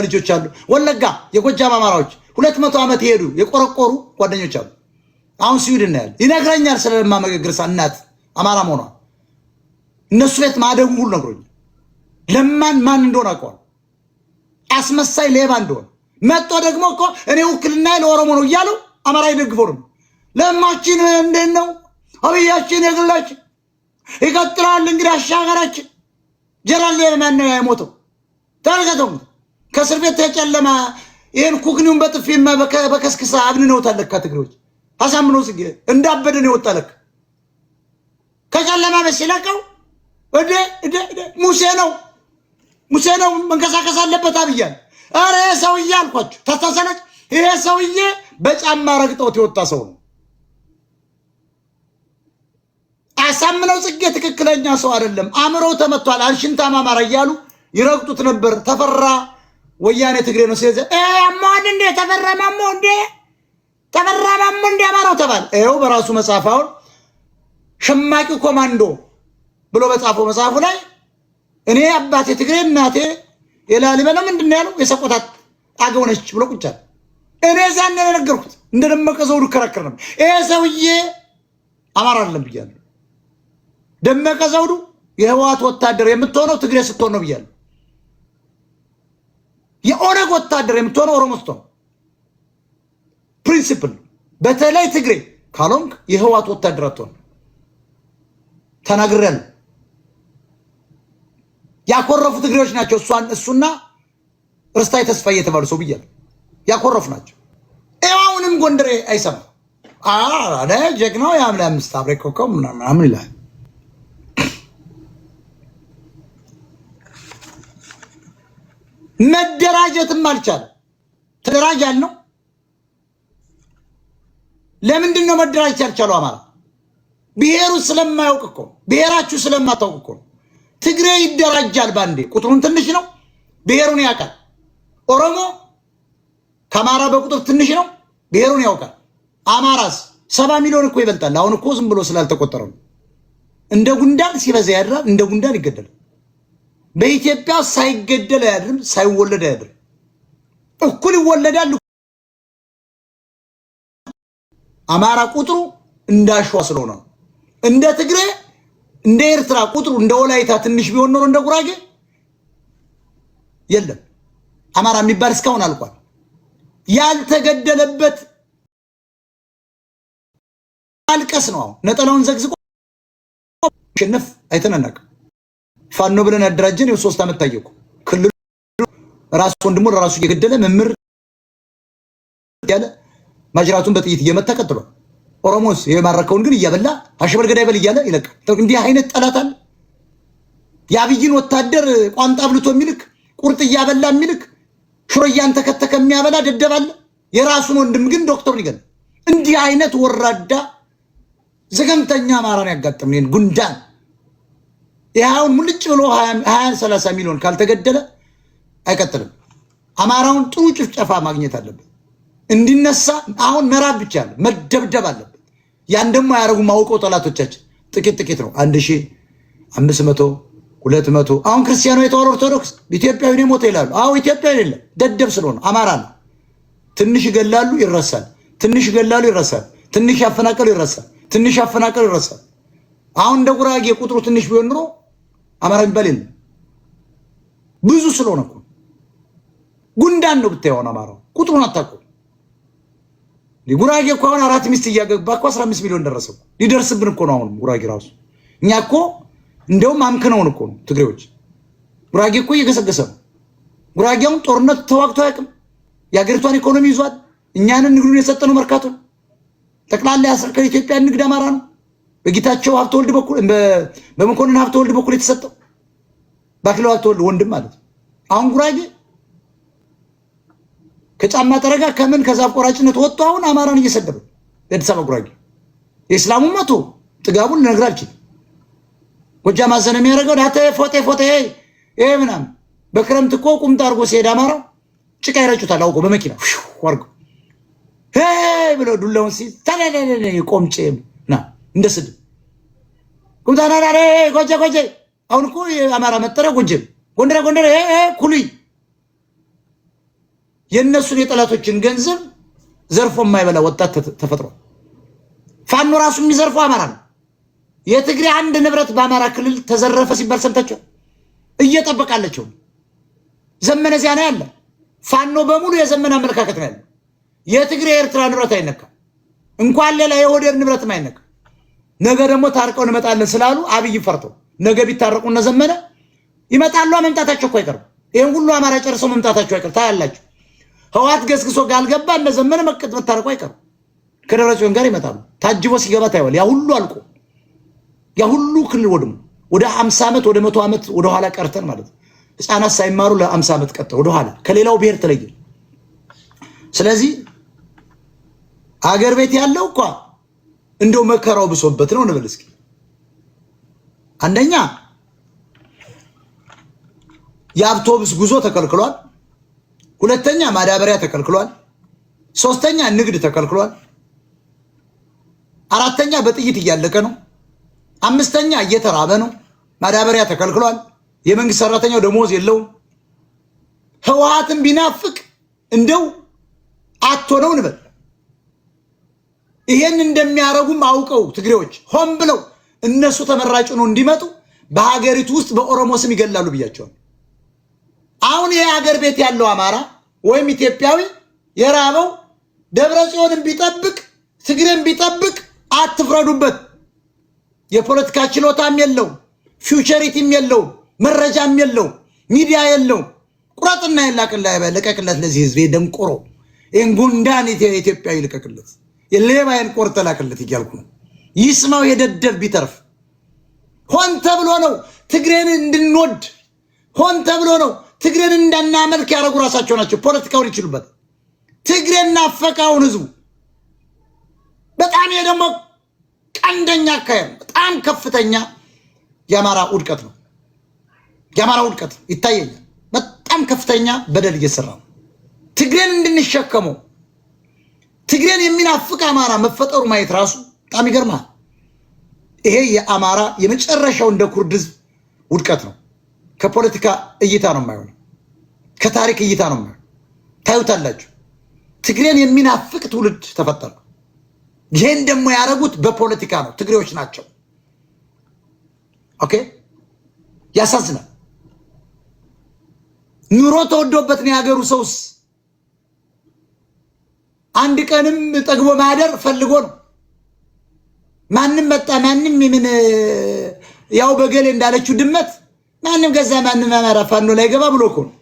ልጆች አሉ። ወለጋ የጎጃም አማራዎች 200 ዓመት ይሄዱ የቆረቆሩ ጓደኞች አሉ። አሁን ስዊድን ነው ያለ። ይነግረኛል ስለለማ መገግርሳ እናት አማራ መሆኗ እነሱ ቤት ማደጉ ሁሉ ነግሮኛል። ለማን ማን እንደሆነ አውቀዋል። አስመሳይ ሌባ እንደሆነ መጥቶ ደግሞ እኮ እኔ ውክልና ለኦሮሞ ነው እያለው አማራ ይደግፈው ነው። ለማችን እንዴት ነው አብያችን የግላችን ይቀጥላል። እንግዲህ አሻገራችን ጀራል ለማን ነው የሞተው? ታርገተው ከእስር ቤት ተጨለማ ይሄን ኩክኒውን በጥፊማ በከስክሳ አብንነውታል። ለካ ትግሬዎች አሳምነው ጽጌ እንዳበደ ነው የወጣለክ ከጨለማ በሲለቀው ሙሴ ነው መንቀሳቀስ አለበት አብያል። አረ ሰውዬ አልኳችሁ ተስተሰነች። ይሄ ሰውዬ በጫማ ረግጠውት የወጣ ሰው ነው። አሳምነው ጽጌ ትክክለኛ ሰው አይደለም። አእምሮ ተመቷል። አልሽንታም አማራ እያሉ ይረግጡት ነበር። ተፈራ ወያኔ ትግሬ ነው ሲዘ አማን እንደ ተፈራ ማሞ እንደ አማራው ተባለ። ይኸው በራሱ መጽሐፋው ሸማቂ ኮማንዶ ብሎ በጻፈው መጽሐፉ ላይ እኔ አባቴ ትግሬ እናቴ የላሊበላ ምንድን ነው ያለው የሰቆጣት አገው ነች ብሎ ቁጫ እኔ ዛን ነገርኩት። እንደደመቀ ዘውዱ ከራከረ ነበር። ይሄ ሰውዬ አማራ አይደለም ብያለሁ። ደመቀ ዘውዱ የህወሓት ወታደር የምትሆነው ትግሬ ስትሆን ነው ብያለሁ። የኦነግ ወታደር የምትሆነው ኦሮሞ ስትሆን ፕሪንሲፕል። በተለይ ትግሬ ካልሆንክ የህወሓት ወታደር አትሆን ተናግረን። ያኮረፉ ትግሬዎች ናቸው እሱና ርስታይ ተስፋዬ የተባሉ ሰው ብያለሁ። ያኮረፉ ናቸው። አሁንም ጎንደሬ አይሰማ አረ ጀግናው ያምላ አምስት አብሬ ኮከብ ምናምን ይላል። መደራጀትም አልቻለም። ተደራጃል ነው። ለምንድን ነው መደራጀት ያልቻለው? አማራ ብሔሩ ስለማያውቅ እኮ ብሔራችሁ ስለማታውቅ እኮ። ትግሬ ይደራጃል ባንዴ፣ ቁጥሩን ትንሽ ነው፣ ብሔሩን ያውቃል። ኦሮሞ ከአማራ በቁጥር ትንሽ ነው፣ ብሔሩን ያውቃል። አማራስ 70 ሚሊዮን እኮ ይበልጣል። አሁን እኮ ዝም ብሎ ስላልተቆጠረ ነው። እንደ ጉንዳን ሲበዛ ያድራል፣ እንደ ጉንዳን ይገደላል። በኢትዮጵያ ሳይገደል አያድርም፣ ሳይወለድ አያድርም። እኩል ይወለዳል። አማራ ቁጥሩ እንዳሸዋ ስለሆነ እንደ ትግሬ እንደ ኤርትራ ቁጥሩ እንደ ወላይታ ትንሽ ቢሆን ኖሮ እንደ ጉራጌ የለም። አማራ የሚባል እስካሁን አልቋል። ያልተገደለበት አልቀስ ነው። ነጠላውን ዘግዝቆ ሽንፍ አይተናናቅ ፋኖ ብለን ያደራጀን የ3 ዓመት ታየቁ። ክልሉ ራሱ ወንድሙ ራሱ እየገደለ መምር ያለ ማጅራቱን በጥይት እየመታ ቀጥሏል። ኦሮሞስ የማረከውን ግን እያበላ አሸበር ገዳይ በል እያለ ይለቃል። እንዲህ አይነት ጠላት አለ። የአብይን ወታደር ቋንጣ ብልቶ የሚልክ ቁርጥ እያበላ የሚልክ ሽሮ እያንተከተከ የሚያበላ ደደብ አለ። የራሱን ወንድም ግን ዶክተሩን ይገል። እንዲህ አይነት ወራዳ ዘገምተኛ አማራን ያጋጥምን ጉንዳን ያውን ሙልጭ ብሎ 20-30 ሚሊዮን ካልተገደለ አይቀጥልም። አማራውን ጥሩ ጭፍጨፋ ማግኘት አለበት እንዲነሳ። አሁን መራብ ብቻ አለ መደብደብ አለበት። ያን ደግሞ ያረጉ ማውቀው ጠላቶቻችን ጥቂት ነው። 1500 200 አሁን ክርስቲያኑ የተዋረ ኦርቶዶክስ ኢትዮጵያዊ ነው ሞተ ይላሉ። አዎ ኢትዮጵያዊ አይደለም ደደብ ስለሆነ አማራ ነው። ትንሽ ይገላሉ ይረሳል፣ ትንሽ ይገላሉ ይረሳል፣ ትንሽ ያፈናቀሉ ይረሳል፣ ትንሽ ያፈናቀሉ ይረሳል። አሁን እንደ ጉራጌ ቁጥሩ ትንሽ ቢሆን ኖሮ አማራ የሚባል የለም። ብዙ ስለሆነ እኮ ጉንዳን ነው ብታየው አማራው ቁጥሩን አታውቀው። ጉራጌ እኮ አሁን 4 ሚስት እያገባ እኮ 15 ሚሊዮን ደረሰው። ሊደርስብን እኮ ነው አሁን ጉራጌ ራሱ። እኛ እኮ እንደውም አምክነውን እኮ ነው ትግሬዎች። ጉራጌ እኮ እየገሰገሰ ነው። ጉራጌውን ጦርነት ተዋግቶ አያውቅም። የሀገሪቷን ኢኮኖሚ ይዟል። እኛንን ንግዱን የሰጠነው መርካቶ ጠቅላላ ያስርከ ኢትዮጵያ ንግድ አማራ ነው። በጌታቸው ሀብተወልድ በኩል በመኮንን ሀብተወልድ በኩል የተሰጠው ባክለው ሀብተወልድ ወንድም ማለት ነው። አሁን ጉራጌ ከጫማ ጠረጋ ከምን ከዛፍ ቆራጭነት ወጥቶ አሁን አማራን እየሰደበ የአዲስ አበባ ጉራጌ የእስላሙ መቶ ጥጋቡን ልነግርህ አልችልም። ጎጃም ማዘነ የሚያደርገው ዳተ ፎቴ ይሄ ምናምን በክረምት እኮ ቁምጣ አድርጎ ሲሄድ አማራው ጭቃ ይረጩታል አውቆ በመኪና አድርጎ ብሎ ዱላውን ሲይዝ ታላላላ ቆምጬም ና እንደ ስድብ ቁምጣ ናዳሬ ጎጀ አሁን እኮ የአማራ መጠሪያ ጎጀም ጎንደር ኩሉይ የነሱን የጠላቶችን ገንዘብ ዘርፎ የማይበላ ወጣት ተፈጥሯል። ፋኖ ራሱ የሚዘርፈው አማራ ነው። የትግሬ አንድ ንብረት በአማራ ክልል ተዘረፈ ሲባል ሰምታችሁ እየጠበቃለችው ዘመነ ዚያና ያለ ፋኖ በሙሉ የዘመነ አመለካከት ነው ያለው። የትግሬ ኤርትራ ንብረት አይነካ እንኳን ሌላ የወደር ንብረትም አይነካ። ነገ ደግሞ ታርቀው እንመጣለን ስላሉ አብይ ፈርተው ነገ ቢታረቁና ዘመነ ይመጣሉ። መምጣታቸው እኮ አይቀርም። ይሄን ሁሉ አማራ ጨርሰው መምጣታቸው አይቀር ታያላችሁ። ህዋት ገስግሶ ጋልገባ እነ ዘመነ መታረቁ አይቀርም። ከደብረጽዮን ጋር ይመጣሉ። ታጅቦ ሲገባ ታይዋል። ያ ሁሉ አልቆ ያ ሁሉ ክልል ወድሞ ወደ 50 ዓመት ወደ 100 ዓመት ወደ ኋላ ቀርተን ማለት ህፃናት ሳይማሩ ለ50 ዓመት ቀርተው ወደ ኋላ ከሌላው ብሔር ተለየ። ስለዚህ አገር ቤት ያለው እኮ እንደው መከራው ብሶበት ነው እንበል እስኪ። አንደኛ የአውቶቡስ ጉዞ ተከልክሏል። ሁለተኛ ማዳበሪያ ተከልክሏል። ሶስተኛ ንግድ ተከልክሏል። አራተኛ በጥይት እያለቀ ነው። አምስተኛ እየተራበ ነው። ማዳበሪያ ተከልክሏል። የመንግስት ሰራተኛው ደሞዝ የለውም። ህወሓትን ቢናፍቅ እንደው አቶ ነው እንበል። ይሄን እንደሚያረጉም አውቀው ትግሬዎች ሆን ብለው እነሱ ተመራጭ ነው እንዲመጡ በሀገሪቱ ውስጥ በኦሮሞ ስም ይገላሉ ብያቸዋል። አሁን የሀገር ቤት ያለው አማራ ወይም ኢትዮጵያዊ የራበው ደብረጽዮንን ቢጠብቅ ትግሬን ቢጠብቅ አትፍረዱበት። የፖለቲካ ችሎታም የለው፣ ፊውቸሪቲም የለው፣ መረጃም የለው፣ ሚዲያ የለው። ቁራጥና ለቀቅለት ለዚህ ህዝብ ደንቆሮ ይሄን ጉንዳን ኢትዮጵያዊ ልቀቅለት፣ የሌባይን ቆርጠ ላቅለት እያልኩ ነው። ይስማው የደደብ ቢተርፍ ሆን ተብሎ ነው ትግሬን እንድንወድ፣ ሆን ተብሎ ነው ትግሬን እንዳናመልክ ያደረጉ ራሳቸው ናቸው። ፖለቲካውን ይችሉበት። ትግሬን ናፈቃውን ህዝቡ በጣም ደግሞ ቀንደኛ አካሄድ በጣም ከፍተኛ የአማራ ውድቀት ነው። የአማራ ውድቀት ይታየኛል። በጣም ከፍተኛ በደል እየሰራ ነው። ትግሬን እንድንሸከመው ትግሬን የሚናፍቅ አማራ መፈጠሩ ማየት ራሱ በጣም ይገርማል። ይሄ የአማራ የመጨረሻው እንደ ኩርድ ህዝብ ውድቀት ነው። ከፖለቲካ እይታ ነው የማይሆነው፣ ከታሪክ እይታ ነው የማይሆነው። ታዩታላችሁ። ትግሬን የሚናፍቅ ትውልድ ተፈጠረ። ይሄን ደግሞ ያደረጉት በፖለቲካ ነው። ትግሬዎች ናቸው። ኦኬ፣ ያሳዝናል። ኑሮ ተወዶበት ነው ያገሩ ሰውስ አንድ ቀንም ጠግቦ ማደር ፈልጎ ነው። ማንም መጣ ማንም ምን ያው በገሌ እንዳለችው ድመት ማንም ገዛ ማንም አማራ ፋኖ ላይ ገባ ብሎ እኮ ነው።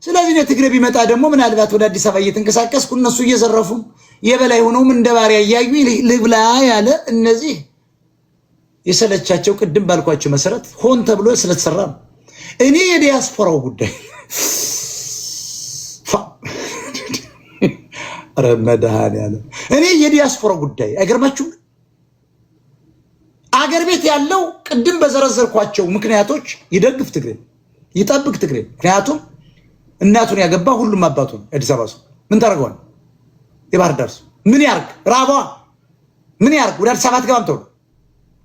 ስለዚህ ትግሬ ቢመጣ ደግሞ ምናልባት ወደ አዲስ አበባ እየተንቀሳቀስኩ እነሱ እየዘረፉ የበላይ ሆነው እንደ ባሪያ እያዩ ልብላ ያለ እነዚህ የሰለቻቸው ቅድም ባልኳቸው መሰረት ሆን ተብሎ ስለተሰራ ነው። እኔ የዲያስፖራው ጉዳይ ረመዳን ያለ እኔ የዲያስፖራው ጉዳይ አይገርማችሁም? አገር ቤት ያለው ቅድም በዘረዘርኳቸው ምክንያቶች ይደግፍ ትግሬ ይጠብቅ ትግሬ። ምክንያቱም እናቱን ያገባ ሁሉም አባቱ ነው። አዲስ አበባ ሰው ምን ታደርገዋል? የባህር ዳር ሰው ምን ያርግ? ራቧ ምን ያርግ? ወደ አዲስ አበባ አትገባም ተብሎ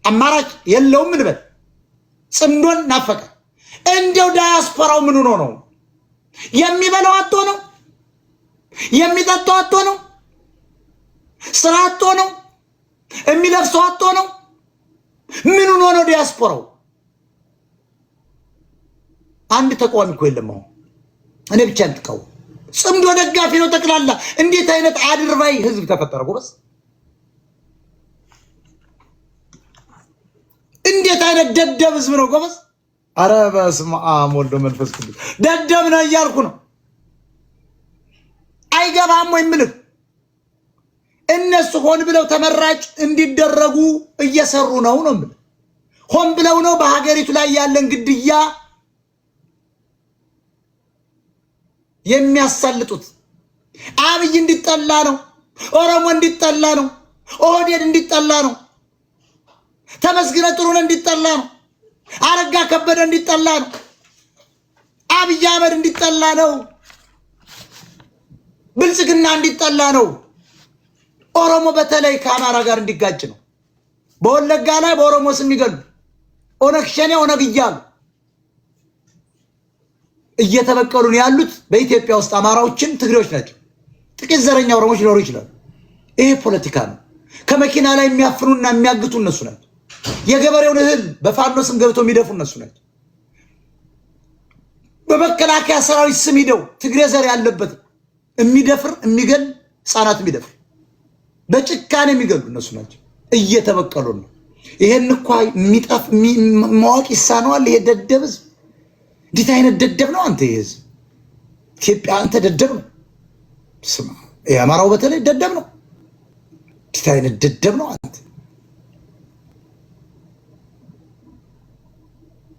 አማራጭ የለውም እንበል። ጽምዶን ናፈቀ። እንደው ዳያስፖራው ምን ሆኖ ነው? የሚበላው አጥቶ ነው? የሚጠጣው አጥቶ ነው? ስራ አጥቶ ነው? የሚለብሰው አጥቶ ነው? ምን ሆኖ ነው ዲያስፖራው? አንድ ተቃዋሚ እኮ የለም። አሁን እኔ ብቻ እንትቀው ጽምዶ ደጋፊ ነው ጠቅላላ። እንዴት አይነት አድርባይ ህዝብ ተፈጠረ ጎበዝ! እንዴት አይነት ደደብ ህዝብ ነው ጎበዝ! ኧረ በስመ አብ ወልድ መንፈስ ቅዱስ ደደብ ነው እያልኩ ነው። አይገባም ወይ የምልህ እነሱ ሆን ብለው ተመራጭ እንዲደረጉ እየሰሩ ነው የምልህ። ሆን ብለው ነው በሀገሪቱ ላይ ያለን ግድያ የሚያሳልጡት። አብይ እንዲጠላ ነው፣ ኦሮሞ እንዲጠላ ነው፣ ኦህዴድ እንዲጠላ ነው፣ ተመስገን ጥሩነህ እንዲጠላ ነው፣ አረጋ ከበደ እንዲጠላ ነው፣ አብይ አህመድ እንዲጠላ ነው፣ ብልጽግና እንዲጠላ ነው። ኦሮሞ በተለይ ከአማራ ጋር እንዲጋጭ ነው። በወለጋ ላይ በኦሮሞ ስም ይገሉ ኦነግ ሸኔ ኦነግ እያሉ እየተበቀሉን ያሉት በኢትዮጵያ ውስጥ አማራዎችን ትግሬዎች ናቸው። ጥቂት ዘረኛ ኦሮሞዎች ሊኖሩ ይችላሉ። ይሄ ፖለቲካ ነው። ከመኪና ላይ የሚያፍኑና የሚያግቱ እነሱ ናቸው። የገበሬውን እህል በፋኖ ስም ገብተው የሚደፉ እነሱ ናቸው። በመከላከያ ሰራዊት ስም ሂደው ትግሬ ዘር ያለበት የሚደፍር የሚገል ህፃናት የሚደፍር በጭካኔ የሚገሉ እነሱ ናቸው። እየተበቀሉ ነው። ይሄን እኮ የሚጠፍ ማወቅ ይሳነዋል። ይሄ ደደብ ህዝብ እንዴት አይነት ደደብ ነው አንተ! ይሄ ህዝብ ኢትዮጵያ አንተ ደደብ ነው። ስማ የአማራው በተለይ ደደብ ነው። እንዴት አይነት ደደብ ነው አንተ!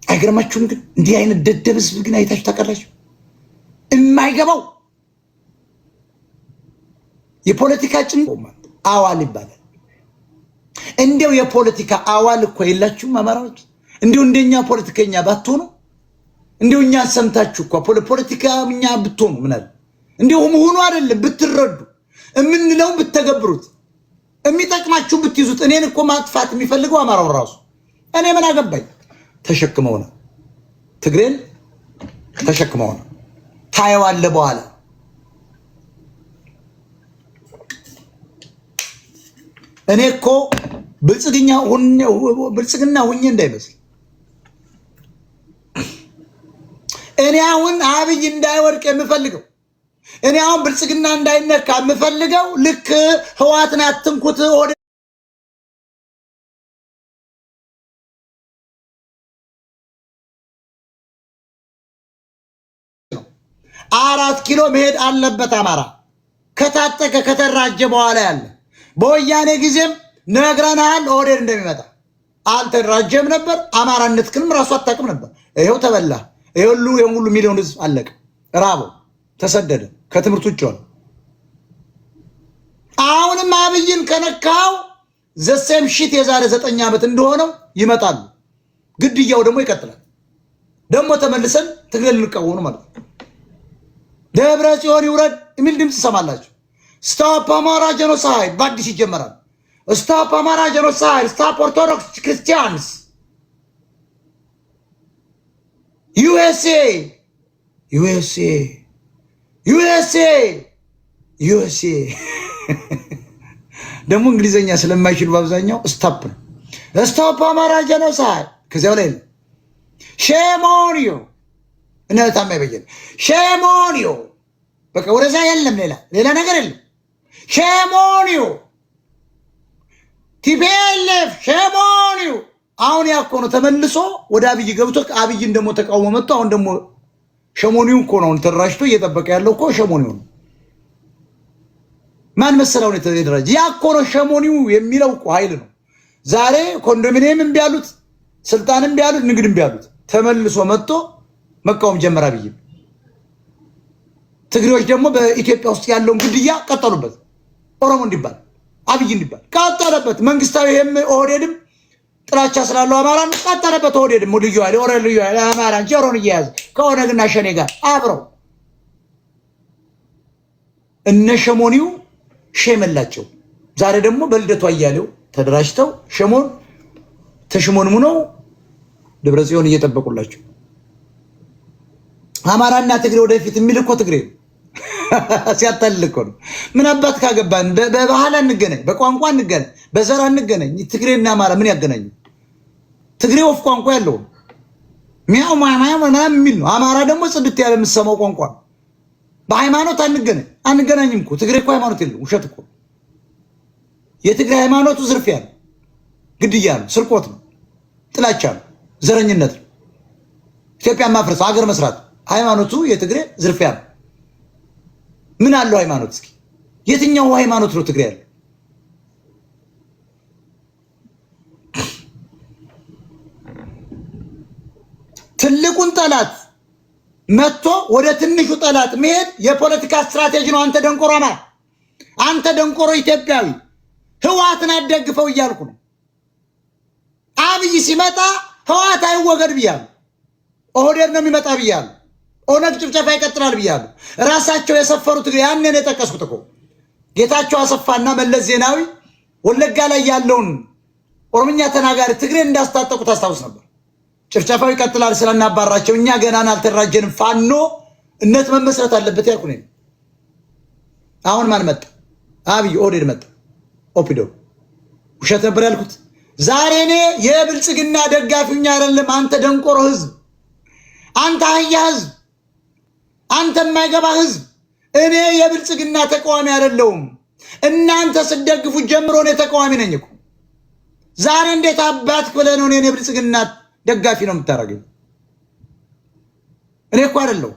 አይገርማችሁም? ግን እንዲህ አይነት ደደብ ህዝብ ግን አይታችሁ ታውቃላችሁ? የማይገባው የፖለቲካ ጭንቆማ አዋል ይባላል። እንዲያው የፖለቲካ አዋል እኮ የላችሁም አማራዎች። እንዲያው እንደኛ ፖለቲከኛ ባትሆኑ፣ እንዲያው እኛ ሰምታችሁ እኮ ፖለቲከኛ ብትሆኑ ምን አለ? እንዲያው ሆኖ አይደለም ብትረዱ፣ እምንለው ብትተገብሩት፣ የሚጠቅማችሁ ብትይዙት። እኔን እኮ ማጥፋት የሚፈልገው አማራው ራሱ እኔ ምን አገባኝ? ተሸክመው ነው ትግሬን ተሸክመው ነው። ታየዋለህ በኋላ እኔ እኮ ብልጽግና ሁኜ እንዳይመስል እኔ አሁን አብይ እንዳይወድቅ የምፈልገው እኔ አሁን ብልጽግና እንዳይነካ የምፈልገው ልክ ህዋትን አትንኩት ወደ 4 ኪሎ መሄድ አለበት አማራ ከታጠቀ ከተራጀ በኋላ ያለ በወያኔ ጊዜም ነግረናል። ኦህዴድ እንደሚመጣ አልተደራጀም ነበር። አማራነትክንም ራሱ አታውቅም ነበር። ይሄው ተበላ። ይሄው ሁሉ ሚሊዮን ህዝብ አለቀ፣ ራቦ ተሰደደ፣ ከትምህርት ውጭ ሆነ። አሁንም አብይን ከነካው ዘሴም ሺት የዛሬ 9 ዓመት እንደሆነው ይመጣሉ። ግድያው ደግሞ ይቀጥላል። ደግሞ ተመልሰን ትግል ልንቀወኑ ማለት ነው። ደብረ ጽዮን ይውረድ የሚል ድምፅ ሰማላችሁ። ስቶፕ አማራ ጄኖሳይድ በአዲስ ይጀመራል። ስቶፕ አማራ ጄኖሳይድ፣ ስቶፕ ኦርቶዶክስ ክርስቲያንስ፣ ዩኤስኤ ዩኤስኤ ዩኤስኤ ዩኤስኤ። ደግሞ እንግሊዘኛ ስለማይችሉ በአብዛኛው ስቶፕ ነው። ስቶፕ አማራ ጄኖሳይድ። ከዚያው ላይ ሼም ኦን ዩ እነ ታማኝ በየነ ሼም ኦን ዩ። በቃ ወደዛ የለም ሌላ ነገር የለም። ሼም ኦን ዩ ቲፒኤልኤፍ ሼም ኦን ዩ። አሁን ያኮ ነው ተመልሶ ወደ አብይ ገብቶ አብይን ደግሞ ተቃውሞ መጥቶ አሁን ደግሞ ሸሞኒው እኮ ነው ተራሽቶ እየጠበቀ ያለው እኮ ሸሞኒው ነው። ማን መሰለው ነው የተደራጀ? ያኮ ነው ሸሞኒው የሚለው እኮ ኃይል ነው። ዛሬ ኮንዶሚኒየም እምቢ ያሉት፣ ስልጣን እምቢ ያሉት፣ ንግድ እምቢ ያሉት ተመልሶ መጥቶ መቃወም ጀመረ አብይ። ትግሬዎች ደግሞ በኢትዮጵያ ውስጥ ያለውን ግድያ ቀጠሉበት። ኦሮሞ እንዲባል አብይ እንዲባል ቀጠለበት። መንግስታዊ ይሄም ኦህዴድም ጥላቻ ስላለው አማራን ቀጠለበት። ኦህዴድም ልዩ ኃይል ልዩ ኃይል አማራን ጀሮን እየያዘ ከኦነግና ሸኔ ጋር አብረው እነ ሸሞኒው ሸመላቸው። ዛሬ ደግሞ በልደቱ አያሌው ተደራጅተው ሸሞን ተሽሞንሙነው ደብረ ጽዮን እየጠበቁላቸው አማራና ትግሬ ወደፊት የሚልኮ ትግሬ ሲያታልልኮ ነው። ምን አባት ካገባን በባህል አንገናኝ፣ በቋንቋ አንገናኝ፣ በዘር አንገናኝ። ትግሬና አማራ ምን ያገናኙ? ትግሬ ወፍ ቋንቋ ያለው ሚያው ማማያ ምናምን የሚል ነው። አማራ ደግሞ ጽድት ያለ የምትሰማው ቋንቋ ነው። በሃይማኖት አንገናኝም እኮ። ትግሬ እኮ ሃይማኖት የለው፣ ውሸት እኮ። የትግራይ ሃይማኖቱ ዝርፊያ ነው፣ ግድያ ነው፣ ስርቆት ነው፣ ጥላቻ ነው፣ ዘረኝነት ነው፣ ኢትዮጵያን ማፍረስ፣ ሀገር መስራት። ሃይማኖቱ የትግሬ ዝርፊያ ነው። ምን አለው ሃይማኖት? እስኪ የትኛው ሃይማኖት ነው ትግሬ ያለው? ትልቁን ጠላት መጥቶ ወደ ትንሹ ጠላት መሄድ የፖለቲካ ስትራቴጂ ነው። አንተ ደንቆሮ አማራ፣ አንተ ደንቆሮ ኢትዮጵያዊ ህዋትን አደግፈው እያልኩ ነው። አብይ ሲመጣ ህዋት አይወገድ ብያለሁ። ኦህዴድ ነው የሚመጣ ብያለሁ። ኦነግ ጭፍጨፋ ይቀጥላል ብያለሁ። ራሳቸው የሰፈሩት ያንን የጠቀስኩት እኮ ጌታቸው አሰፋና መለስ ዜናዊ ወለጋ ላይ ያለውን ኦሮምኛ ተናጋሪ ትግሬን እንዳስታጠቁ ታስታውስ ነበር። ጭፍጨፋው ይቀጥላል ስለናባራቸው እኛ ገናን አልተደራጀንም፣ ፋኖ እነት መመስረት አለበት ያልኩ ነኝ። አሁን ማን መጣ? አብይ ኦህዴድ መጣ። ኦፒዶ ውሸት ነበር ያልኩት። ዛሬ እኔ የብልጽግና ደጋፊኛ አይደለም። አንተ ደንቆሮ ህዝብ፣ አንተ አህያ ህዝብ፣ አንተ የማይገባ ህዝብ፣ እኔ የብልጽግና ተቃዋሚ አይደለሁም። እናንተ ስደግፉ ጀምሮ እኔ ተቃዋሚ ነኝ እኮ። ዛሬ እንዴት አባት ብለህ ነው እኔ የብልጽግና ደጋፊ ነው የምታደርገኝ? እኔ እኮ አይደለሁም።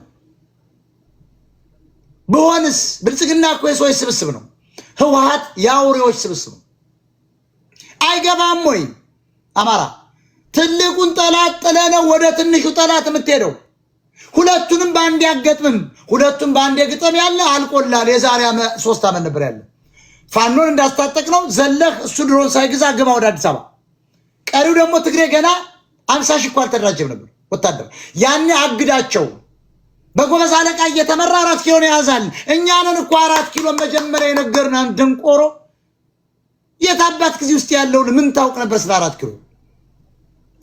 በሆንስ ብልጽግና እኮ የሰዎች ስብስብ ነው። ህወሓት የአውሬዎች ስብስብ ነው። አይገባም ወይ? አማራ ትልቁን ጠላት ጥለህ ነው ወደ ትንሹ ጠላት የምትሄደው። ሁለቱንም በአንድ ያገጥምም። ሁለቱም በአንድ ግጥም ያለ አልቆላል። የዛሬ 3 ዓመት ነበር ያለ። ፋኖን እንዳስታጠቅ ነው ዘለህ እሱ ድሮን ሳይግዛ ግባ ወደ አዲስ አበባ። ቀሪው ደግሞ ትግሬ ገና 50 ሺህ እኮ አልተደራጀም ነበር ወታደር። ያኔ አግዳቸው በጎበዝ አለቃ እየተመራ 4 ኪሎን ያዛል። እኛንን እኮ 4 ኪሎ መጀመሪያ የነገርናን ደንቆሮ። የታባት ጊዜ ውስጥ ያለውን ምን ታውቅ ነበር ስለ 4 ኪሎ?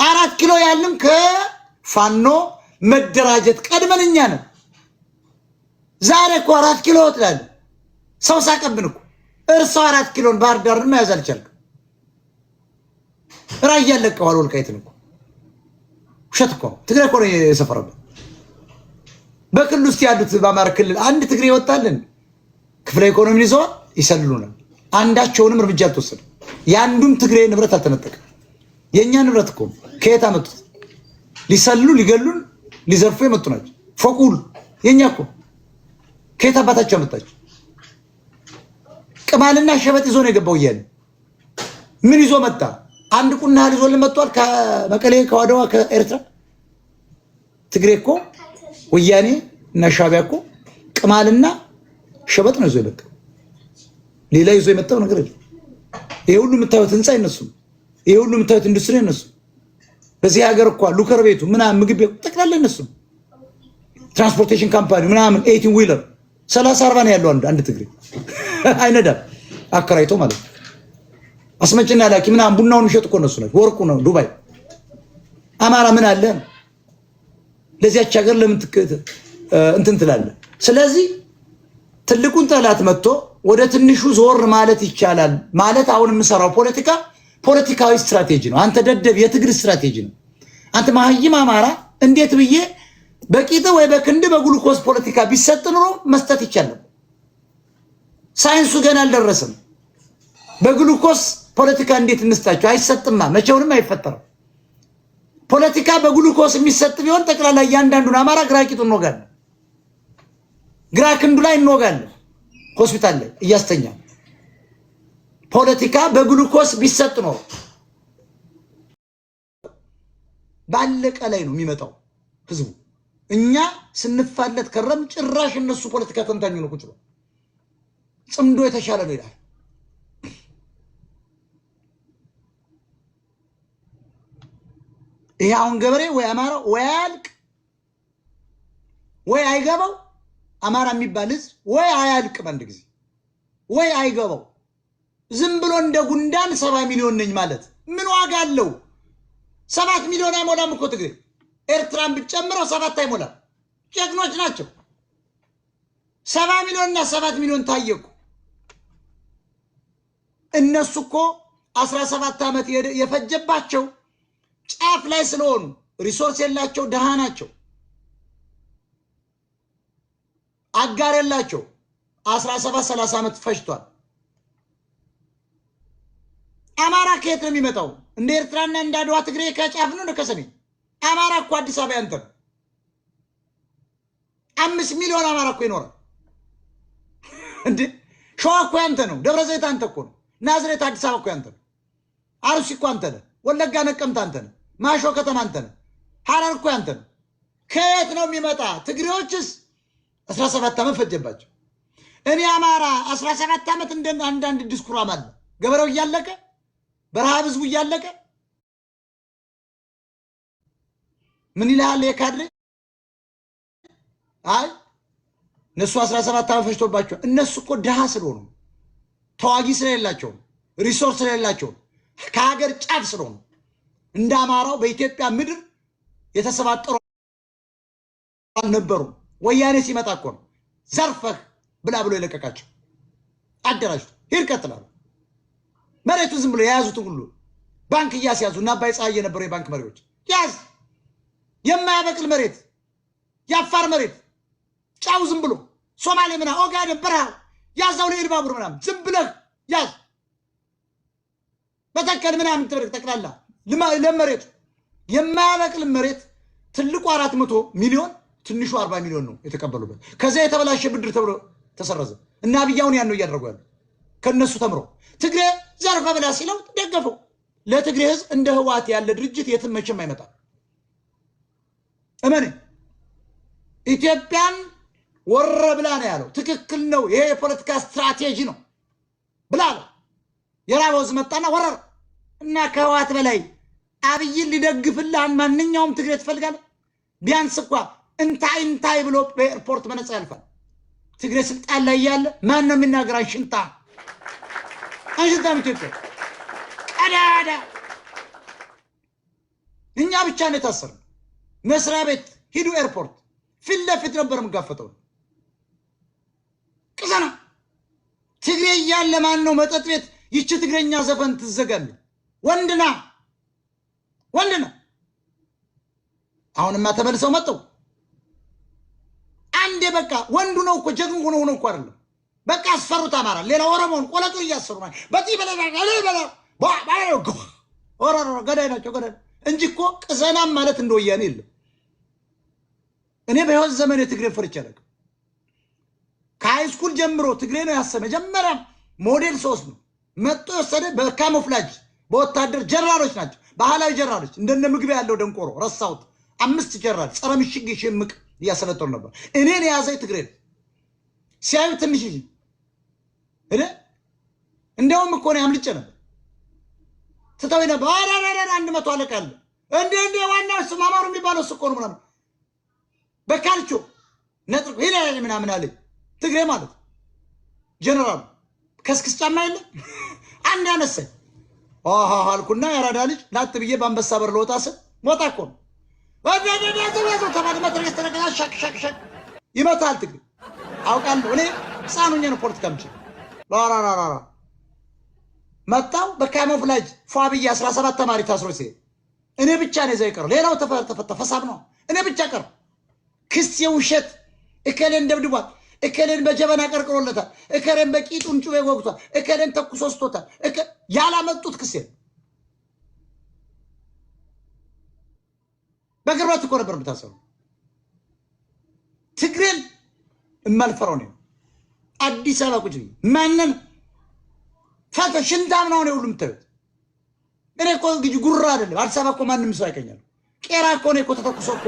4 ኪሎ ያልን ከፋኖ መደራጀት ቀድመን እኛ ነን። ዛሬ እኮ 4 ኪሎ ወጥላል። ሰው ሳቀብን እኮ እርሷ 4 ኪሎን ባህር ዳርን መያዝ አልቻልክም። ራያ ያለቀዋል ወልቃይትን እኮ ውሸት እኮ ትግሬ እኮ ነው የሰፈረበት። በክልል ውስጥ ያሉት በአማራ ክልል አንድ ትግሬ ይወጣልን ክፍለ ኢኮኖሚን ይዘዋል፣ ይሰልሉናል። አንዳቸውንም እርምጃ አልተወሰደም። የአንዱም ትግሬ ንብረት አልተነጠቀም። የእኛ ንብረት እኮ ከየት አመጡት? ሊሰልሉ ሊገሉን ሊዘርፉ የመጡ ናቸው። ፎቅ ሁሉ የእኛ እኮ ከየት አባታቸው አመጣቸው? ቅማልና ሸበጥ ይዞ ነው የገባው እያለ ምን ይዞ መጣ? አንድ ቁና ይዞ ለመጥቷል ከመቀሌ ከዋዳዋ ከኤርትራ። ትግሬ እኮ ወያኔ እና ሻዕቢያ እኮ ቅማልና ሸበጥ ነው ይዞ የመጣው። ሌላ ይዞ የመጣው ነገር የለም። ይሄ ሁሉ የምታዩት ህንፃ ይነሱ፣ ይሄ ሁሉ የምታዩት ኢንዱስትሪ ይነሱ። በዚህ ሀገር እኮ ሉከር ቤቱ ምናምን ምግብ ቤቱ ጠቅላላ ይነሱ። ትራንስፖርቴሽን ካምፓኒ ምናምን 18 ዊለር 30-40 ነው ያለው አንድ ትግሬ አይነዳም አከራይቶ ማለት ነው። አስመጭና ላኪ ምናምን ቡናውን የሚሸጡ እኮ እነሱ ናቸው። ወርቁ ነው ዱባይ። አማራ ምን አለ ለዚያች ሀገር ለምን እንትን ትላለህ? ስለዚህ ትልቁን ጠላት መጥቶ ወደ ትንሹ ዞር ማለት ይቻላል ማለት አሁን የምሰራው ፖለቲካዊ ስትራቴጂ ነው። አንተ ደደብ የትግል ስትራቴጂ ነው። አንተ ማህይም አማራ እንዴት ብዬ በቂጥ ወይ በክንድ በግሉኮስ ፖለቲካ ቢሰጥ ኖሮ መስጠት ይቻላል። ሳይንሱ ገና አልደረሰም። በግሉኮስ ፖለቲካ እንዴት እንስጣቸው? አይሰጥማ፣ መቼውንም አይፈጠርም። ፖለቲካ በግሉኮስ የሚሰጥ ቢሆን ጠቅላላ እያንዳንዱን አማራ ግራ ቂጡን እንወጋለን፣ ግራ ክንዱ ላይ እንወጋለን፣ ሆስፒታል ላይ እያስተኛ። ፖለቲካ በግሉኮስ ቢሰጥ ኖሮ ባለቀ ላይ ነው የሚመጣው ህዝቡ። እኛ ስንፋለት ከረም ጭራሽ እነሱ ፖለቲካ ተንታኙ ነው ቁጭ ብሎ ጽምዶ የተሻለ ነው ይላል። ይሄ አሁን ገበሬ ወይ አማራ ወይ አያልቅ ወይ አይገባው። አማራ የሚባል ህዝብ ወይ አያልቅ በአንድ ጊዜ ወይ አይገባው። ዝም ብሎ እንደ ጉንዳን 70 ሚሊዮን ነኝ ማለት ምን ዋጋ አለው? 7 ሚሊዮን አይሞላም እኮ ትግሬ። ኤርትራን ብትጨምረው 7 አይሞላም። ጀግኖች ናቸው። 70 ሚሊዮንና 7 ሚሊዮን ታየቁ። እነሱ እኮ 17 ዓመት የፈጀባቸው ጫፍ ላይ ስለሆኑ ሪሶርስ የላቸው፣ ደሃ ናቸው፣ አጋር የላቸው። 17-30 ዓመት ፈጅቷል። አማራ ከየት ነው የሚመጣው? እንደ ኤርትራና እንደ አድዋ ትግሬ ከጫፍ ነው ከሰሜን። አማራ እኮ አዲስ አበባ ያንተ ነው። 5 ሚሊዮን አማራ እኮ ይኖራል እንዴ! ሸዋ እኮ ያንተ ነው። ደብረ ዘይት አንተ እኮ ነው። ናዝሬት አዲስ አበባ እኮ ያንተ ነው። አርሲ እኮ አንተ ነህ። ወለጋ ነቀምት አንተ ነህ። ማሾ ከተማ አንተ ነህ። ሐረር እኮ ያንተ ነው። ከየት ነው የሚመጣ? ትግሬዎችስ 17 ዓመት ፈጀባቸው። እኔ አማራ 17 ዓመት እንደ አንዳንድ ዲስኩር አማለ ገበሬው እያለቀ በረሃብ ህዝቡ እያለቀ ምን ይላል የካድሬ? አይ እነሱ 17 ዓመት ፈጅቶባቸው። እነሱ እኮ ድሃ ስለሆኑ፣ ተዋጊ ስለሌላቸው፣ ሪሶርስ ስለሌላቸው፣ ከሀገር ጫፍ ስለሆኑ እንደ አማራው በኢትዮጵያ ምድር የተሰባጠሩ አልነበሩም። ወያኔ ሲመጣ እኮ ነው ዘርፈህ ብላ ብሎ የለቀቃቸው። አደራጅ ሄር ቀጥላሉ። መሬቱ ዝም ብሎ የያዙት ሁሉ ባንክ እያስያዙ እና አባይ ፀሐይ የነበሩ የባንክ መሪዎች ያዝ የማያበቅል መሬት ያፋር መሬት ጫው ዝም ብሎ ሶማሌ ምና ኦጋዴን በረሃ ያዛው ለኢልባቡር ምናምን ዝም ብለህ ያዝ በተከል ምናምን ጠቅላላ ለመሬት የማያበቅል መሬት ትልቁ 400 ሚሊዮን ትንሹ 40 ሚሊዮን ነው የተቀበሉበት። ከዛ የተበላሸ ብድር ተብሎ ተሰረዘ እና አብያውን ያን ነው እያደረጉ ያለው ከነሱ ተምሮ ትግሬ ዘርፈ ብላ ሲለው ደገፈው። ለትግሬ ህዝብ እንደ ህዋት ያለ ድርጅት የትም መቼም አይመጣም። እመኔ ኢትዮጵያን ወረ ብላ ነው ያለው። ትክክል ነው። ይሄ የፖለቲካ ስትራቴጂ ነው ብላ ነው የራበው መጣና ወረረ እና ከህዋት በላይ አብይን ሊደግፍልህ ማንኛውም ትግሬ ትፈልጋለህ? ቢያንስ እንኳን እንታይ ብሎ በኤርፖርት መነጽ ያልፋል። ትግሬ ስልጣን ላይ ያለ ማን ነው የሚናገራን? ሽንታ አንሽታም ኢትዮጵያ ቀዳዳ እኛ ብቻ ነው የታሰርነው። መስሪያ ቤት ሂዱ ኤርፖርት ፊት ለፊት ነበር የምጋፈጠው። ቅዘና ትግሬ እያለ ማን ነው መጠጥ ቤት ይቺ ትግረኛ ዘፈን ትዘጋለች? ወንድና አሁንማ ተመልሰው መጣው። አንዴ በቃ ወንዱ ነው እኮ ጀግኑ ሆኖ እኮ አይደለም። በቃ አስፈሩት አማራ ሌላ ኦሮሞን ቆለጡ እያሰሩ ማለት በዚህ ገዳይ ናቸው ገዳይ እንጂ እኮ ቅዘናም ማለት እንደወያኔ የለም። እኔ በህይወት ዘመን የትግሬ ፈርቼ አላውቅም። ከሃይስኩል ጀምሮ ትግሬ ነው ያሰበ። መጀመሪያ ሞዴል 3 ነው መጥቶ የወሰደ በካሞፍላጅ በወታደር ጀነራሎች ናቸው። ባህላዊ ጀነራሎች እንደነ ምግብ ያለው ደንቆሮ ረሳሁት። 5 ጀነራል ጸረ ምሽግ ሽምቅ እያሰለጠኑ ነበር። እኔን የያዘኝ ትግሬ ነው። ሲያዩ ትንሽ እንደውም እኮ ነው አምልጬ ነበር። ትተው ነበር። አንድ 100 አለቃ አለ እንደ ዋናው እሱ ማማሩ የሚባለው እሱ እኮ ነው ምናምን በካልቾ ነጥሮ ይላል ምናምን አለ። ትግሬ ማለት ጀነራል ከስክስ ጫማ የለ አንድ ያነሰ አልኩና ያራዳ ልጅ ላት ብዬ በአንበሳ በር ለወጣ ስል ሞታ እኮ ነው ይመታል። ትግሬ አውቃለሁ። እኔ ህፃኑኛ ነው ፖለቲካ ምችል ራራራራ መጣው በካሞፍላጅ ፏብዬ 17 ተማሪ ታስሮ ሲሄድ እኔ ብቻ ነው እዛ ይቀር። ሌላው ተፈታ ፈሳብ ነው። እኔ ብቻ ቀር። ክስ የውሸት እከሌን ደብድቧል፣ እከሌን በጀበና ቀርቅሮለታል፣ እከሌን በቂጡን ጩቤ ወግቷል፣ እከሌን ተኩሶ ስቶታል። ያላመጡት ክስ በግርባት እኮ ነበር የምታሰሩ። ትግሬን እማልፈራው ነው። አዲስ አበባ ቁጭ ማንን ፈተ ሽንታም ነው ሁሉ የምታዩት። እኔ እኮ ጉራ አይደለም። አዲስ አበባ እኮ ማንም ሰው አይቀኛል። ቄራ እኮ ነው እኮ ተተኩሶ እኮ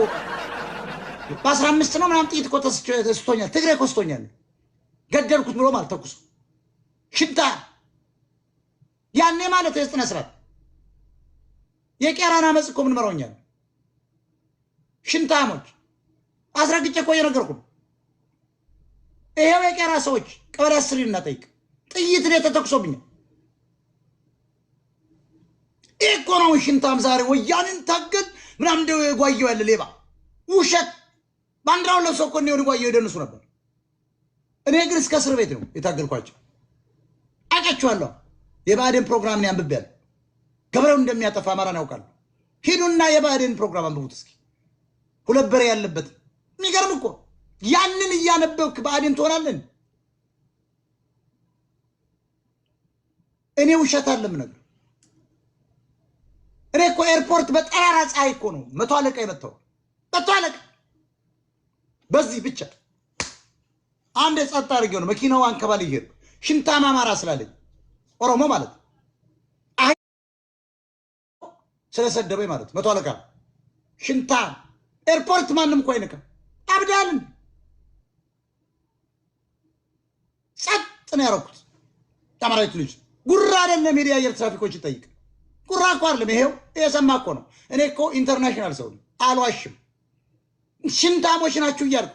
በ15 ነው ምናምን ጥይት እኮ ተስቶኛል። ትግሬ እኮ ስቶኛል። ገደልኩት ብሎ ማለት ተኩሶ ሽንታ ያኔ ማለት የስነ ስርዓት የቄራና አመጽ እኮ ምን መራውኛል። ሽንታሞች አስረግጬ እኮ እየነገርኩ ነው። ይሄው የቄራ ሰዎች ቀበሌ 10 እናጠይቅ ጥይት ነው ተተኩሶብኛል። ኢኮኖሚ ሽንታም ዛሬ ወያኔን ታገል ምናምን እንደው ጓየው ያለ ሌባ ውሸት ባንዲራው ለብሶ እኮ ነው ጓየው ይደንሱ ነበር። እኔ ግን እስከ እስር ቤት ነው የታገልኳቸው። አውቃቸዋለሁ። የባዕድን ፕሮግራምን ያንብቤያለሁ። ገብረው እንደሚያጠፋ አማራን ያውቃሉ። ሂዱና የባዕድን ፕሮግራም አንብቡት እስኪ። ሁለት በሬ ያለበት የሚገርም እኮ ያንን እያነበብክ ባዕድን ትሆናለን። እኔ ውሸት አለም ነገር እኔ እኮ ኤርፖርት በጠራራ ፀሐይ እኮ ነው 100 አለቃ የመጣው። 100 አለቃ በዚህ ብቻ አንድ ጸጥ አድርጌው ነው መኪናው አንከባል ይሄድ ሽንታማ አማራ ስላለኝ ኦሮሞ ማለት አይ ስለሰደበኝ ማለት 100 አለቃ ሽንታ ኤርፖርት ማንም እኮ አይነካ አብዳልን ጸጥ ነው ያደረኩት። ተማሪት ልጅ ጉራ አይደለም። ሜዲያ አየር ትራፊኮች ይጠይቅ ጉራ እኮ አይደለም። ይሄው የሰማ እኮ ነው። እኔ እኮ ኢንተርናሽናል ሰው አልዋሽም። ሽንታሞች ናችሁ እያልኩ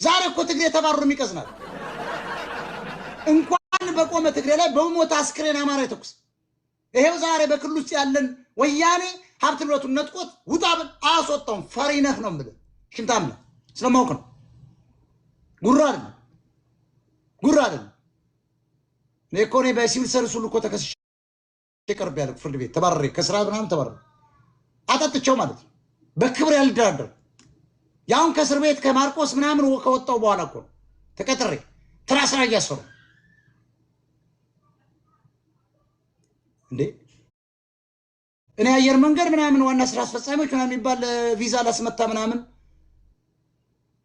ዛሬ እኮ ትግሬ ተባረሩ የሚቀዝናል። እንኳን በቆመ ትግሬ ላይ በሞት አስክሬን አማራ ይተኩስ። ይሄው ዛሬ በክልል ውስጥ ያለን ወያኔ ሀብት ንብረቱን ነጥቆት ውጣ ብል አያስወጣውም። ፈሪ ነህ ነው የምልህ። ሽንታም ነህ ስለማውቅ ነው። ጉራ አይደለም። ለኮኔ በሲቪል ሰርቪስ ሁሉ እኮ ተከስሼ ቀርብ ያለ ፍርድ ቤት ተባረሬ ከስራ ምናምን ተባረሬ አጣጥቸው ማለት ነው። በክብር ያልደራደር ያውን ከእስር ቤት ከማርቆስ ምናምን ከወጣው በኋላ እኮ ተቀጥሬ ትራስራ እያሰሩ እንዴ እኔ አየር መንገድ ምናምን ዋና ስራ አስፈጻሚዎች ምናምን የሚባል ቪዛ ላስመታ ምናምን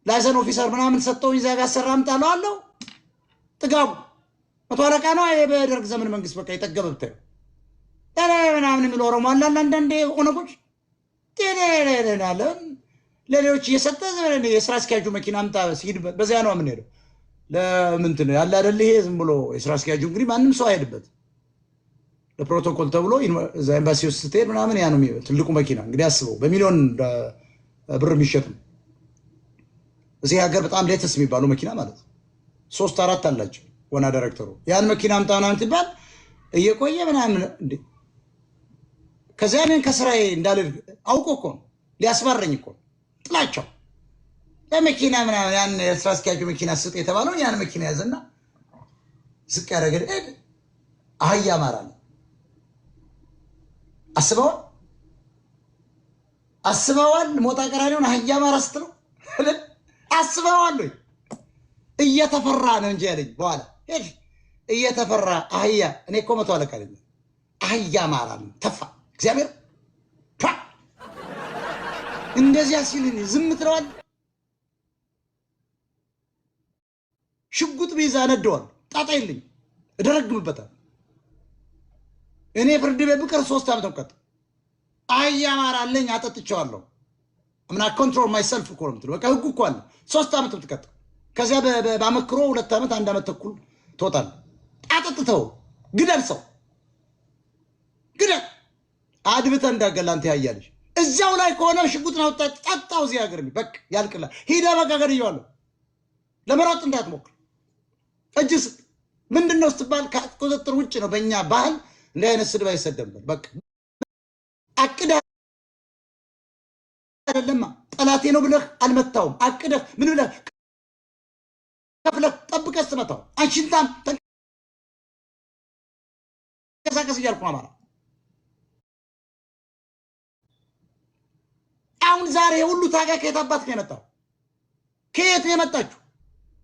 ላይሰን ኦፊሰር ምናምን ሰጠው ይዛ ጋር ሰራምጣለው አለው ጥጋቡ መቶ አለቃ ነው። በደርግ ዘመን መንግስት በቃ የጠገበ ብታዩ ምናምን የሚል ኦሮሞ አለ አንዳንዴ ኦነጎች ቴሌሌሌናለን ለሌሎች እየሰጠ የስራ አስኪያጁ መኪና አምጣ ሲሄድ በዚያ ነው የምንሄደው። ለምንድን ነው ያለ አይደል? ይሄ ዝም ብሎ የስራ አስኪያጁ እንግዲህ ማንም ሰው አይሄድበት ለፕሮቶኮል ተብሎ እዛ ኤምባሲ ውስጥ ስትሄድ ምናምን ያ ነው ትልቁ መኪና እንግዲህ አስበው በሚሊዮን ብር የሚሸጥ ነው። እዚህ ሀገር በጣም ሌተስ የሚባለው መኪና ማለት ነው 3-4 አላቸው ዋና ዳይሬክተሩ ያን መኪና አምጣ ምናምን ትባል እየቆየ ምናምን እንዴ ከዚያ እኔን ከስራዬ እንዳልል አውቆ እኮ ሊያስባረኝ እኮ ጥላቸው ለመኪና ምናምን ያን የስራ አስኪያጁ መኪና ስጥ የተባለው ያን መኪና ያዘና ዝቅ ያደረገ አህያ ማራል አስበዋል ሞጣ ቀራኒውን አህያ ማራ ስትለው አስበዋል ወይ እየተፈራ ነው እንጂ ያለኝ በኋላ እየተፈራ አህያ እኔ እኮ መቶ አለቃ ነኝ አህያ ማራል ተፋ እግዚአብሔር እንደዚያ ሲል ዝም ትለዋል። ሽጉጥ ቢይዝ አነደዋል ጣጣ የለኝ እደረግምበታል። እኔ ፍርድ ቤት ብቀር 3 ዓመት ተቀጥ አህያ ማራለኝ አጠጥቼዋለሁ አምና ኮንትሮል ማይሰልፍ እኮ ነው የምትለው በቃ ህጉ እኮ አለ 3 ዓመት ተቀጥ ከዚያ በአመክሮ 2 ዓመት 1 ዓመት ተኩል ቶታል አጠጥተው ግደል ሰው ግደል አድብተ እንዳገላንተ ያያለሽ እዚያው ላይ ከሆነ ሽጉጥ ነው ጠጣው እዚህ ሀገር በቃ ያልቅላ ሂዳ በቃ ገድየዋለሁ ለመሮጥ እንዳትሞክር እጅስ ምንድነው ስትባል ከቁጥጥር ውጭ ነው በእኛ ባህል እንደ አይነት ስድብ አይሰደብም በቃ አቅዳ አይደለም ጠላቴ ነው ብለህ አልመታውም አቅደህ ምን ብለህ ከፍለህ ጠብቀህ ስትመታው አንቺንታም ተንቀሳቀስ እያልኩ አማራ አሁን ዛሬ ሁሉ ታጋይ ከየት አባት ነው የመጣው? ከየት ነው የመጣችሁ?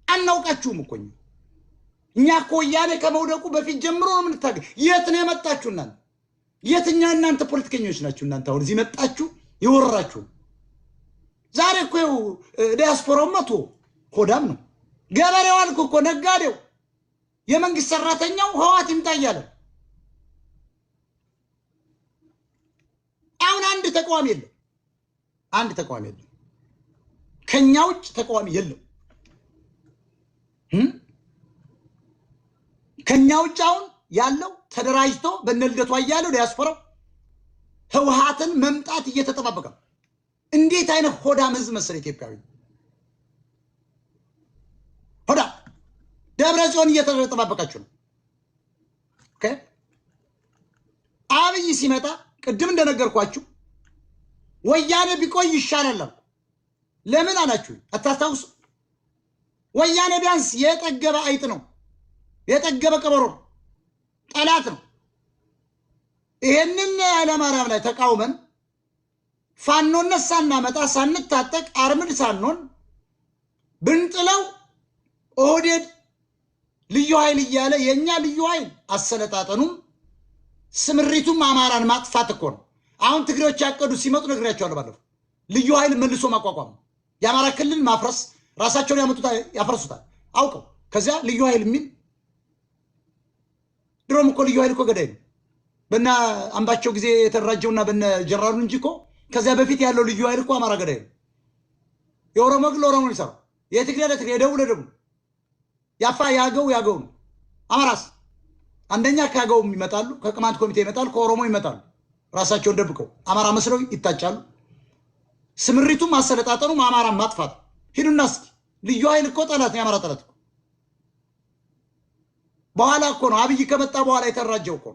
አናውቃችሁም እኮ እኛ እኮ ወያኔ ከመውደቁ በፊት ጀምሮ ነው የምንታገል። የት ነው የመጣችሁ እናንተ? የትኛ እናንተ ፖለቲከኞች ናችሁ እናንተ አሁን እዚህ መጣችሁ ይወራችሁ? ዛሬ እኮ ዲያስፖራው መቶ ሆዳም ነው ገበሬው አልኩ እኮ ነጋዴው የመንግስት ሰራተኛው ህዋት ይምጣ እያለ አሁን አንድ ተቋም የለም ከኛ ውጭ ተቋም የለም ከኛ ውጭ አሁን ያለው ተደራጅቶ በነልደቱ አያለው ዲያስፖራው ህዋትን መምጣት እየተጠባበቀ እንዴት አይነት ሆዳም ህዝብ መሰለ ኢትዮጵያዊ ሆዳ ደብረጽዮን እየተጠባበቃችሁ ነው። ኦኬ አብይ ሲመጣ ቅድም እንደነገርኳችሁ ወያኔ ቢቆይ ይሻላል ለምን አላችሁ አታስታውሱ? ወያኔ ቢያንስ የጠገበ አይጥ ነው የጠገበ ቀበሮ ጠላት ነው። ይሄንን አለማራም ላይ ተቃውመን ፋኖነት ሳናመጣ ሳንታጠቅ አርምድ ሳንሆን ብንጥለው ኦህዴድ ልዩ ኃይል እያለ የኛ ልዩ ኃይል አሰለጣጠኑም ስምሪቱም አማራን ማጥፋት እኮ ነው። አሁን ትግሬዎች ያቀዱ ሲመጡ ነግሬያቸዋለሁ ባለፈው ልዩ ኃይል መልሶ ማቋቋም የአማራ ክልል ማፍረስ ራሳቸውን ያፈርሱታል አውቀው ከዚያ ልዩ ኃይል የሚል ድሮም እኮ ልዩ ኃይል እኮ ገዳይ ነው በእነ አምባቸው ጊዜ የተደራጀውና በእነ ጀነራሉ እንጂ እኮ ከዚያ በፊት ያለው ልዩ ኃይል እኮ አማራ ገዳይ ነው። የኦሮሞ ግን ለኦሮሞ ይሰራው የትግሬ ለትግሬ የደቡብ ለደቡብ ያፋ ያገው ነው። አማራስ አንደኛ ካገው ይመጣሉ ከቅማንት ኮሚቴ ይመጣሉ ከኦሮሞ ይመጣሉ ራሳቸውን ደብቀው አማራ መስለው ይታጫሉ። ስምሪቱም አሰለጣጠኑም አማራ ማጥፋት ሂዱና እስኪ ልዩ ኃይል እኮ ጠላት ነው የአማራ ጠላት እኮ በኋላ እኮ ነው አብይ ከመጣ በኋላ የተራጀው እኮ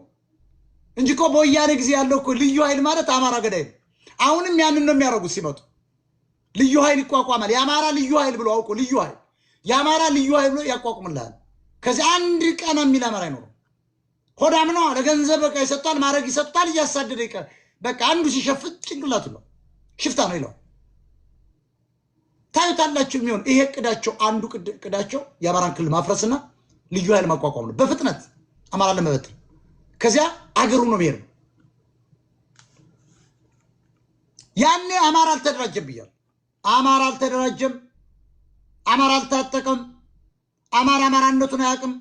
እንጂ እኮ በወያኔ ጊዜ ያለው እኮ ልዩ ኃይል ማለት አማራ ገዳይ ነው። አሁንም ያንን ነው የሚያደርጉት ሲመጡ ልዩ ኃይል ይቋቋማል የአማራ ልዩ ኃይል ብሎ አውቆ ልዩ ኃይል የአማራ ልዩ ኃይል ብሎ ያቋቁምላል። ከዚህ አንድ ቀን የሚል አማራ አይኖርም ሆዳም ነው። ለገንዘብ በቃ ይሰጣል፣ ማረግ ይሰጣል፣ እያሳደደ ይቀር በቃ አንዱ ሲሸፍት ጭንቅላቱ ነው ሽፍታ ነው ይለው ታዩታላችሁ። የሚሆን ይሄ እቅዳቸው አንዱ እቅዳቸው የአማራን ክልል ማፍረስና ልዩ ኃይል ማቋቋም ነው በፍጥነት አማራ ለመበተን። ከዚያ አገሩ ነው ብሄር ነው። ያኔ አማራ አልተደራጀም ብያለሁ። አማራ አልተደራጀም፣ አማራ አልታጠቀም፣ አማራ አማራነቱን አያውቅም።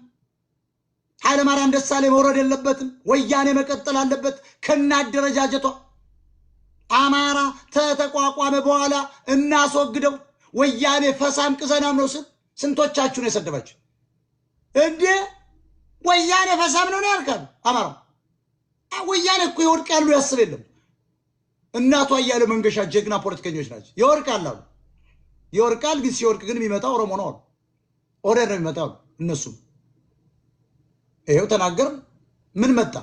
ኃይለ ማርያም ደሳለኝ መውረድ የለበትም፣ ወያኔ መቀጠል አለበት ከናደረጃጀቷ። አማራ ተተቋቋመ በኋላ እናስወግደው። ወያኔ ፈሳም ቅዘናም ነው ስል ስንቶቻችሁ ነው የሰደባችሁ እንዴ? ወያኔ ፈሳም ነው ያልካል። አማራ ወያኔ እኮ ይወድቃሉ ያስብ የለም። እናቷ እያለ መንገሻ ጀግና ፖለቲከኞች ናቸው። ይወድቃል አሉ። ይወድቃል ግን ሲወድቅ ግን የሚመጣው ኦሮሞ ነው አሉ። ኦሮሞ ነው የሚመጣው። እነሱም ይሄው ተናገር ምን መጣ